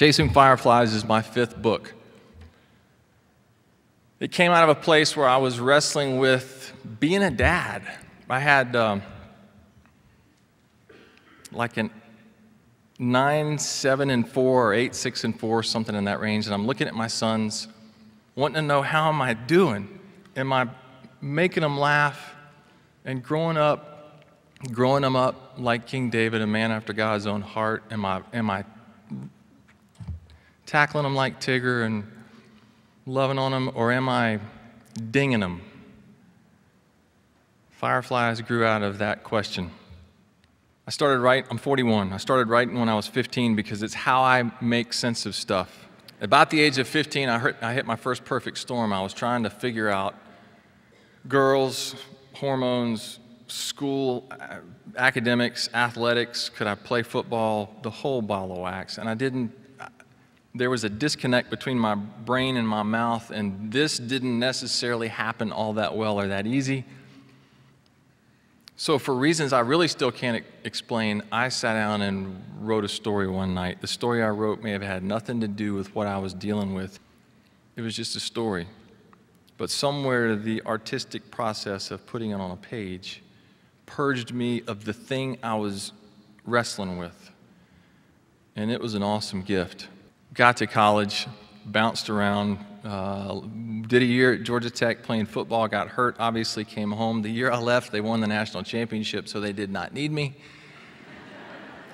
Chasing Fireflies is my 5th book. It came out of a place where I was wrestling with being a dad. I had like an 9, 7, and 4, or 8, 6, and 4, something in that range, and I'm looking at my sons, wanting to know, how am I doing? Am I making them laugh and growing them up like King David, a man after God's own heart? Am I tackling them like Tigger and loving on them, or am I dinging them? Fireflies grew out of that question. I'm 41. I started writing when I was 15 because it's how I make sense of stuff. About the age of 15, I hit my first perfect storm. I was trying to figure out girls, hormones, school, academics, athletics. Could I play football? The whole ball of wax. And there was a disconnect between my brain and my mouth, and this didn't necessarily happen all that well or that easy. So for reasons I really still can't explain, I sat down and wrote a story one night. The story I wrote may have had nothing to do with what I was dealing with. It was just a story. But somewhere the artistic process of putting it on a page purged me of the thing I was wrestling with. And it was an awesome gift. Got to college, bounced around, did a year at Georgia Tech playing football, got hurt, obviously came home. The year I left, they won the national championship, so they did not need me.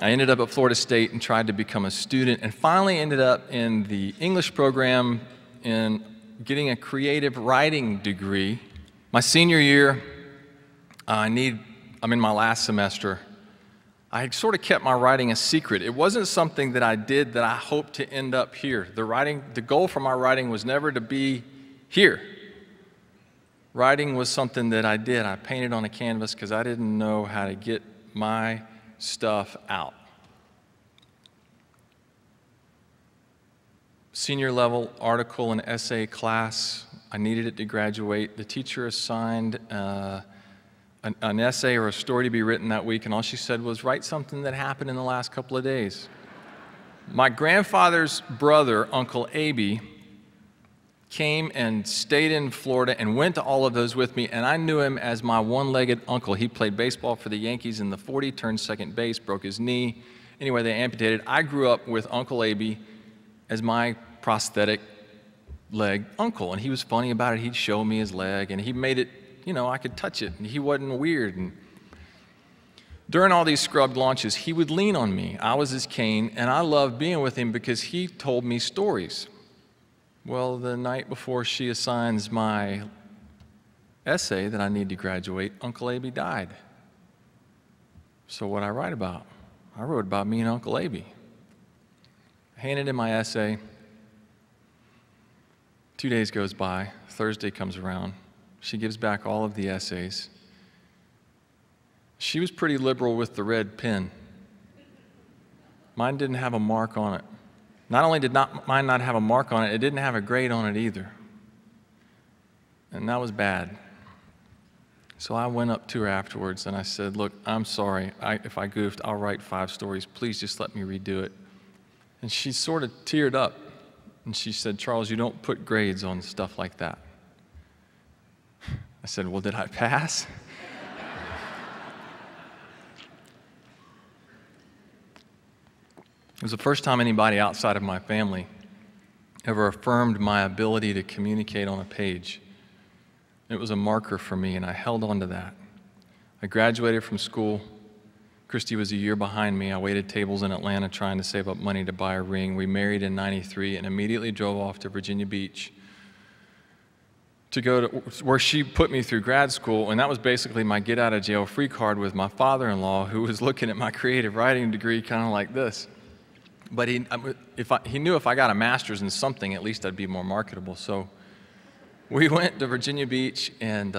I ended up at Florida State and tried to become a student, and finally ended up in the English program in getting a creative writing degree. My senior year, I'm in my last semester. I had sort of kept my writing a secret. It wasn't something that I did that I hoped to end up here. The goal for my writing was never to be here. Writing was something that I did. I painted on a canvas because I didn't know how to get my stuff out. Senior level article and essay class, I needed it to graduate. The teacher assigned an essay or a story to be written that week, and all she said was, write something that happened in the last couple of days. My grandfather's brother, Uncle Aby, came and stayed in Florida and went to all of those with me, and I knew him as my one-legged uncle. He played baseball for the Yankees in the 40, turned second base, broke his knee. Anyway, they amputated. I grew up with Uncle Aby as my prosthetic leg uncle, and he was funny about it. He'd show me his leg, and he made it, I could touch it, and he wasn't weird. And during all these scrubbed launches, he would lean on me. I was his cane, and I loved being with him because he told me stories. Well, the night before she assigns my essay that I need to graduate, Uncle Aby died. So what I write about? I wrote about me and Uncle Aby. I handed in my essay. 2 days goes by. Thursday comes around. She gives back all of the essays. She was pretty liberal with the red pen. Mine didn't have a mark on it. Not only did mine not have a mark on it, it didn't have a grade on it either. And that was bad. So I went up to her afterwards and I said, look, I'm sorry. If I goofed, I'll write 5 stories. Please just let me redo it. And she sort of teared up. And she said, Charles, you don't put grades on stuff like that. I said, well, did I pass? It was the first time anybody outside of my family ever affirmed my ability to communicate on a page. It was a marker for me, and I held on to that. I graduated from school. Christy was a year behind me. I waited tables in Atlanta trying to save up money to buy a ring. We married in '93 and immediately drove off to Virginia Beach to go to where she put me through grad school, and that was basically my get-out-of-jail-free card with my father-in-law, who was looking at my creative writing degree kind of like this. But he knew if I got a master's in something, at least I'd be more marketable. So we went to Virginia Beach, and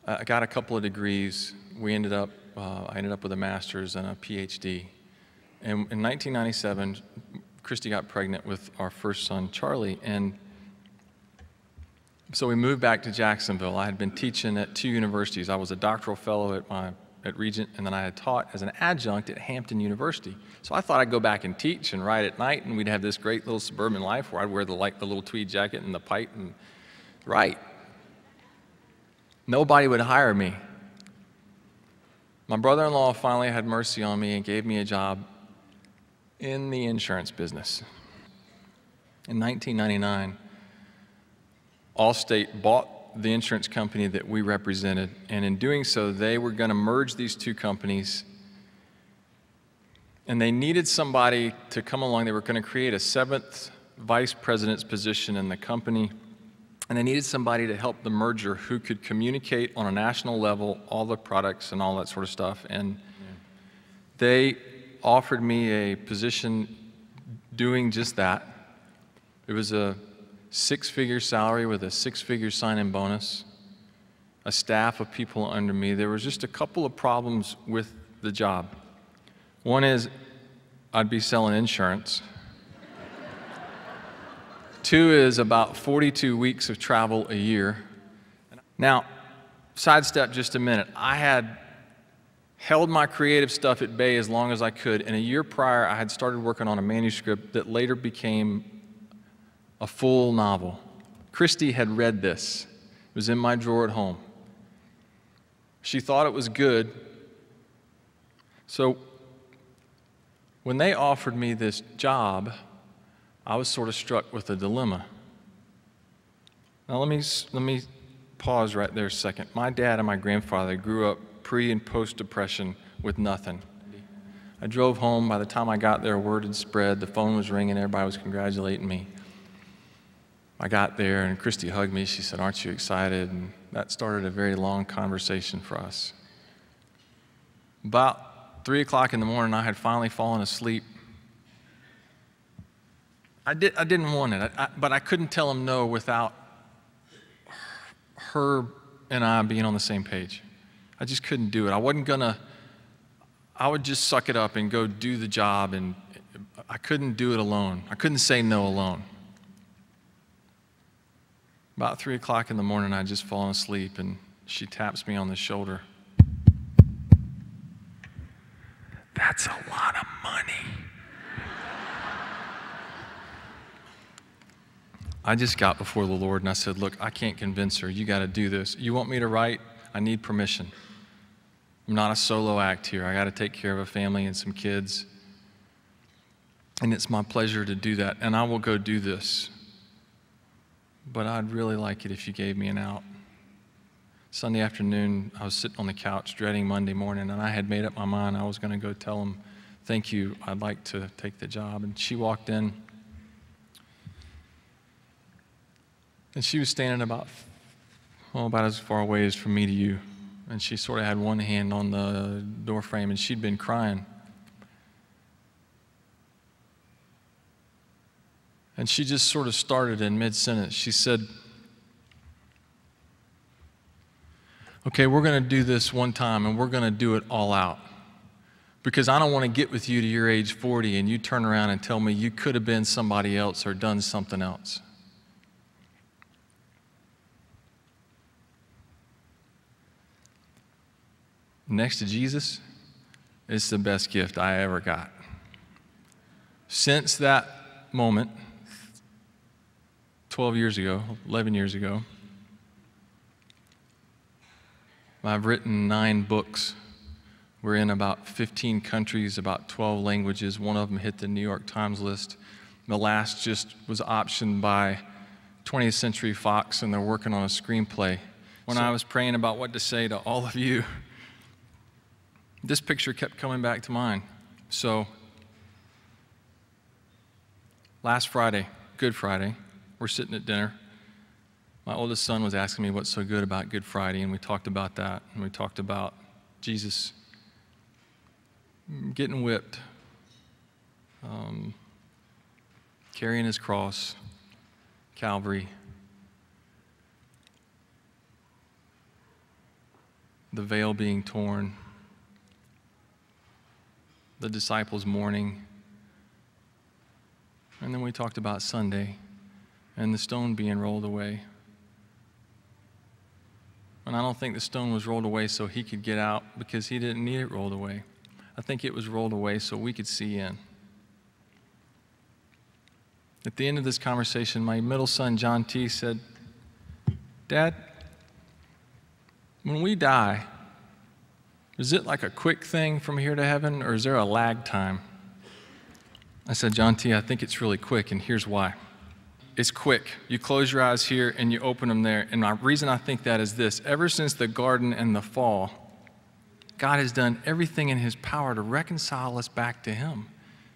I got a couple of degrees. I ended up with a master's and a PhD. And in 1997, Christy got pregnant with our first son, Charlie, and so we moved back to Jacksonville. I had been teaching at 2 universities. I was a doctoral fellow at Regent, and then I had taught as an adjunct at Hampton University. So I thought I'd go back and teach and write at night, and we'd have this great little suburban life where I'd wear the little tweed jacket and the pipe and write. Nobody would hire me. My brother-in-law finally had mercy on me and gave me a job in the insurance business. In 1999, Allstate bought the insurance company that we represented, and in doing so, they were going to merge these two companies, and they needed somebody to come along. They were going to create a 7th vice president's position in the company, and they needed somebody to help the merger who could communicate on a national level all the products and all that sort of stuff. And they offered me a position doing just that. It was a 6-figure salary with a 6-figure sign-in bonus, a staff of people under me. There was just a couple of problems with the job. One is I'd be selling insurance. 2 is about 42 weeks of travel a year. Now, sidestep just a minute. I had held my creative stuff at bay as long as I could, and a year prior I had started working on a manuscript that later became a full novel. Christy had read this. It was in my drawer at home. She thought it was good. So when they offered me this job, I was sort of struck with a dilemma. Now let me pause right there a second. My dad and my grandfather grew up pre- and post-Depression with nothing. I drove home. By the time I got there, word had spread. The phone was ringing. Everybody was congratulating me. I got there, and Christy hugged me. She said, "Aren't you excited?" And that started a very long conversation for us. About 3 o'clock in the morning, I had finally fallen asleep. I didn't want it, but I couldn't tell him no without her and I being on the same page. I just couldn't do it. I would just suck it up and go do the job, and I couldn't do it alone. I couldn't say no alone. About 3 o'clock in the morning, I'd just fallen asleep, and she taps me on the shoulder. "That's a lot of money." I just got before the Lord, and I said, "Look, I can't convince her. You got to do this. You want me to write? I need permission. I'm not a solo act here. I got to take care of a family and some kids, and it's my pleasure to do that, and I will go do this. But I'd really like it if you gave me an out." Sunday afternoon, I was sitting on the couch dreading Monday morning, and I had made up my mind I was going to go tell him, "Thank you, I'd like to take the job." And she walked in, and she was standing about as far away as from me to you. And she sort of had one hand on the door frame, and she'd been crying. And she just sort of started in mid-sentence. She said, "Okay, we're going to do this one time, and we're going to do it all out. Because I don't want to get with you to your age 40, and you turn around and tell me you could have been somebody else or done something else." Next to Jesus, it's the best gift I ever got. Since that moment, 11 years ago, I've written 9 books. We're in about 15 countries, about 12 languages. One of them hit the New York Times list. The last just was optioned by 20th Century Fox, and they're working on a screenplay. When I was praying about what to say to all of you, this picture kept coming back to mind. So, last Friday, Good Friday, we're sitting at dinner. My oldest son was asking me what's so good about Good Friday, and we talked about that, and we talked about Jesus getting whipped, carrying his cross, Calvary, the veil being torn, the disciples mourning, and then we talked about Sunday and the stone being rolled away. And I don't think the stone was rolled away so he could get out because he didn't need it rolled away. I think it was rolled away so we could see in. At the end of this conversation, my middle son, John T., said, "Dad, when we die, is it like a quick thing from here to heaven, or is there a lag time?" I said, "John T., I think it's really quick, and here's why. It's quick. You close your eyes here and you open them there. And the reason I think that is this. Ever since the garden and the fall, God has done everything in his power to reconcile us back to him,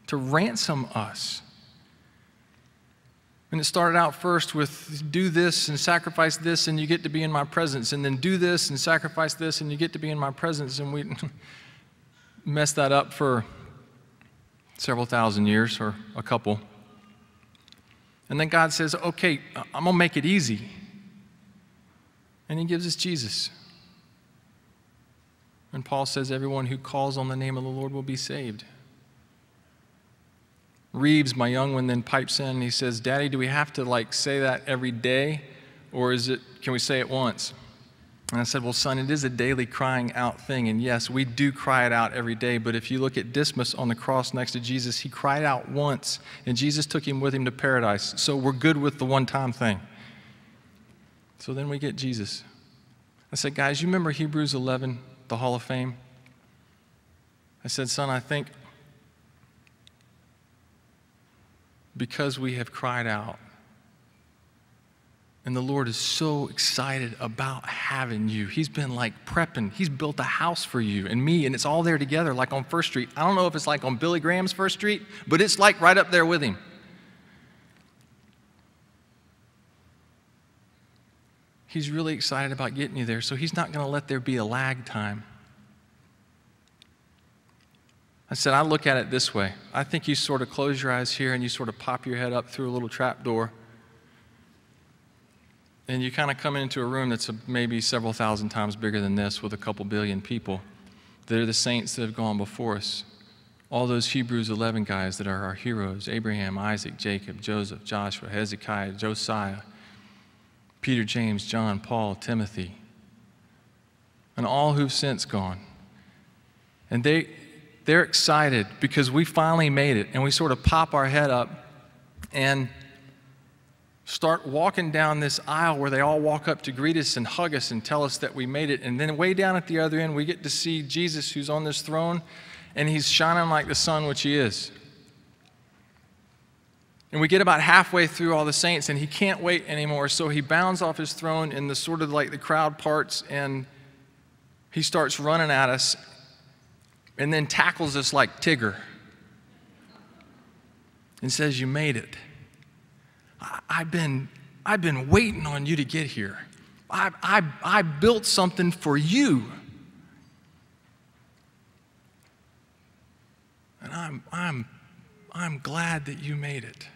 to ransom us. And it started out first with do this and sacrifice this and you get to be in my presence. And then do this and sacrifice this and you get to be in my presence. And we messed that up for several thousand years or a couple. And then God says, okay, I'm going to make it easy. And he gives us Jesus. And Paul says, everyone who calls on the name of the Lord will be saved. Reeves, my young one, then pipes in and he says, "Daddy, do we have to say that every day? Or can we say it once?" And I said, "Well, son, it is a daily crying out thing. And yes, we do cry it out every day. But if you look at Dismas on the cross next to Jesus, he cried out once, and Jesus took him with him to paradise. So we're good with the one-time thing." So then we get Jesus. I said, "Guys, you remember Hebrews 11, the Hall of Fame?" I said, "Son, I think because we have cried out, and the Lord is so excited about having you. He's been prepping. He's built a house for you and me, and it's all there together like on First Street. I don't know if it's like on Billy Graham's First Street, but it's right up there with him. He's really excited about getting you there, so he's not going to let there be a lag time." I said, I look at it this way. I think you sort of close your eyes here and you sort of pop your head up through a little trap door. And you kind of come into a room that's maybe several thousand times bigger than this with a couple billion people. They're the saints that have gone before us. All those Hebrews 11 guys that are our heroes: Abraham, Isaac, Jacob, Joseph, Joshua, Hezekiah, Josiah, Peter, James, John, Paul, Timothy, and all who've since gone. And they're excited because we finally made it, and we sort of pop our head up and start walking down this aisle where they all walk up to greet us and hug us and tell us that we made it. And then way down at the other end, we get to see Jesus, who's on this throne, and he's shining like the sun, which he is. And we get about halfway through all the saints, and he can't wait anymore, so he bounds off his throne in the sort of the crowd parts, and he starts running at us and then tackles us like Tigger and says, "You made it. I've been waiting on you to get here. I built something for you. And I'm glad that you made it."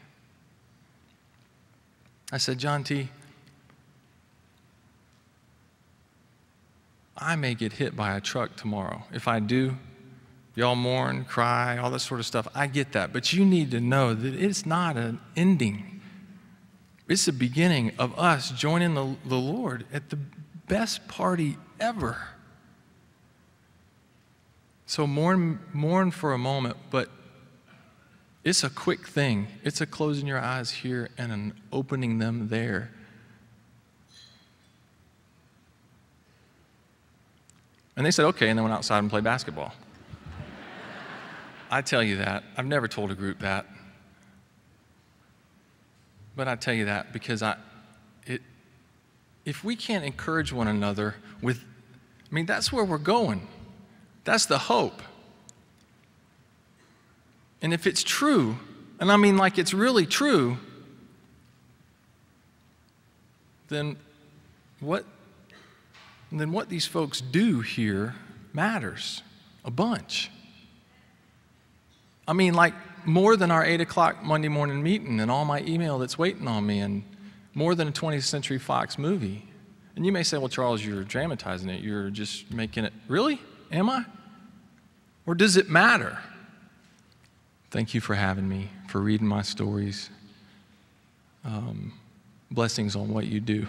I said, "John T., I may get hit by a truck tomorrow. If I do, y'all mourn, cry, all that sort of stuff. I get that. But you need to know that it's not an ending. It's the beginning of us joining the Lord at the best party ever. So mourn for a moment, but it's a quick thing. It's a closing your eyes here and an opening them there." And they said, "Okay," and they went outside and played basketball. I tell you that. I've never told a group that. But I tell you that because if we can't encourage one another that's where we're going. That's the hope. And if it's true, and it's really true, then what these folks do here matters a bunch. More than our 8 o'clock Monday morning meeting and all my email that's waiting on me, and more than a 20th Century Fox movie. And you may say, "Well, Charles, you're dramatizing it. You're just making it." Really? Am I? Or does it matter? Thank you for having me, for reading my stories. Blessings on what you do.